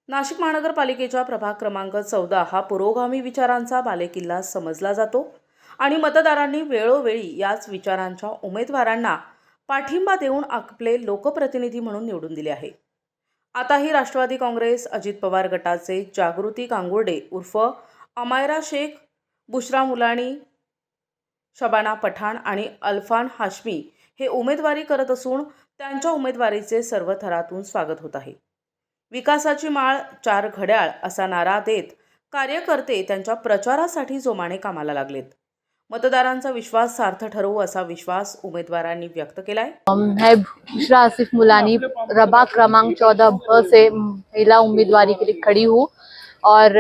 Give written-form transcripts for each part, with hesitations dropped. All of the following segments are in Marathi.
नाशिक महानगरपालिकेच्या प्रभाग क्रमांक 14 हा पुरोगामी विचारांचा बालेकिल्ला समजला जातो आणि मतदारांनी वेळोवेळी याच विचारांच्या उमेदवारांना पाठिंबा देऊन आपले लोकप्रतिनिधी म्हणून निवडून दिले आहे। आताही राष्ट्रवादी काँग्रेस अजित पवार गटाचे जागृती गांगुर्डे उर्फ अमायरा शेख, बुशरा मुलानी, शबाना पठाण आणि अल्फान हाशमी हे उमेदवारी करत असून त्यांच्या उमेदवारीचे सर्व थरातून स्वागत होत आहे। विकासाची माळ 4 घड्याळ असा नारा देत कार्यकर्ते त्यांच्या प्रचारासाठी जोमाने कामाला लागलेत। मतदारांचा विश्वास सार्थ ठरवू असा विश्वास उमेदवारांनी व्यक्त केलाय। मैं बुशरा आसिफ मुलानी प्रभाग क्रमांक 14 ब से महिला उम्मीदवारी के लिए खड़ी हूँ और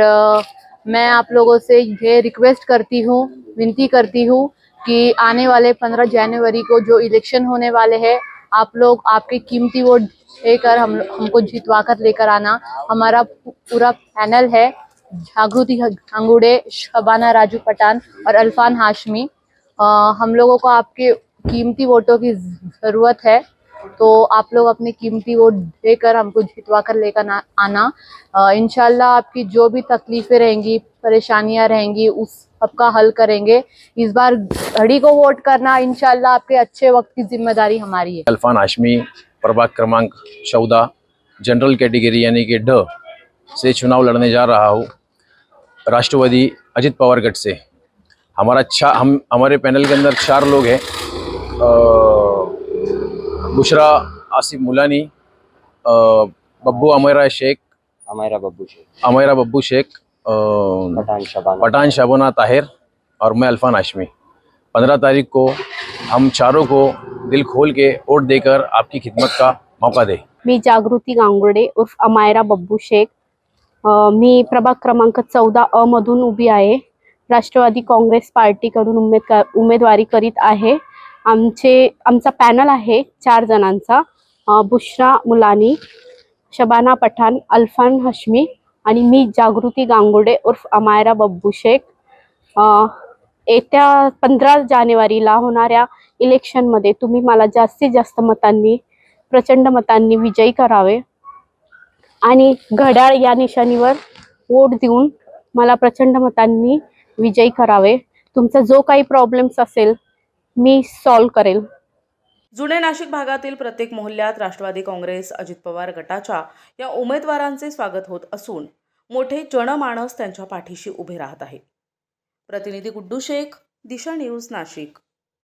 मैं आप लोगों से ये रिक्वेस्ट करती हूँ, विनती करती हूँ कि आने वाले 15 जनवरी को जो इलेक्शन होने वाले हैं, आप लोग आपके कीमती वोट देकर हमको जितवा कर लेकर आना। हमारा पूरा पैनल है, जागृति गांगुर्डे, शबाना राजू पठान और अल्फान हाशमी। हम लोगों को आपके कीमती वोटों की ज़रूरत है, तो आप लोग अपने कीमती वोट देकर हमको जितवा कर लेकर आना। इंशाल्लाह आपकी जो भी तकलीफ़ें रहेंगी, परेशानियां रहेंगी, उस सबका हल करेंगे। इस बार घड़ी को वोट करना, इंशाल्लाह आपके अच्छे वक्त की जिम्मेदारी हमारी है। अल्फान हाशमी, प्रभाग क्रमांक 14 जनरल कैटेगरी यानी कि ड से चुनाव लड़ने जा रहा हूँ। राष्ट्रवादी अजित पवार गट से हमारे पैनल के अंदर 4 लोग हैं। बुशरा आसिफ मुलानी, बब्बू अमैरा बब्बू शेख, पठान शबाना ताहिर और मैं अल्फान हाशमी। 15 तारीख को हम चारों को दिल खोल के वोट देकर आपकी खिदमत का मौका दे। मी जागृती गांगुर्डे उर्फ अमायरा बब्बू शेख, मी प्रभाग क्रमांक 14 अ मधून उभी आहे। राष्ट्रवादी काँग्रेस पार्टीकडून उमेदवारी करीत आहे। आमचा पॅनल आहे 4 जणांचा, बुशरा मुलानी, शबाना पठाण, अल्फान हाशमी आणि मी जागृती गांगुर्डे उर्फ अमायरा बब्बू शेख। येत्या 15 जानेवारीला होणाऱ्या इलेक्शनमध्ये तुम्ही मला जास्तीत जास्त मतांनी, प्रचंड मतांनी विजयी करावे आणि घड्याळ या निशाणीवर वोट देऊन मला प्रचंड मतांनी विजयी करावे। तुमचा जो काही प्रॉब्लेम्स असेल मी सॉल्व करेल। जुने नाशिक भागातील प्रत्येक मोहल्ल्यात राष्ट्रवादी काँग्रेस अजित पवार गटाच्या या उमेदवारांचे स्वागत होत असून मोठे जनमानस त्यांच्या पाठीशी उभे राहत आहे। प्रतिनिधी गुड्डू शेख, दिशा न्यूज, नाशिक।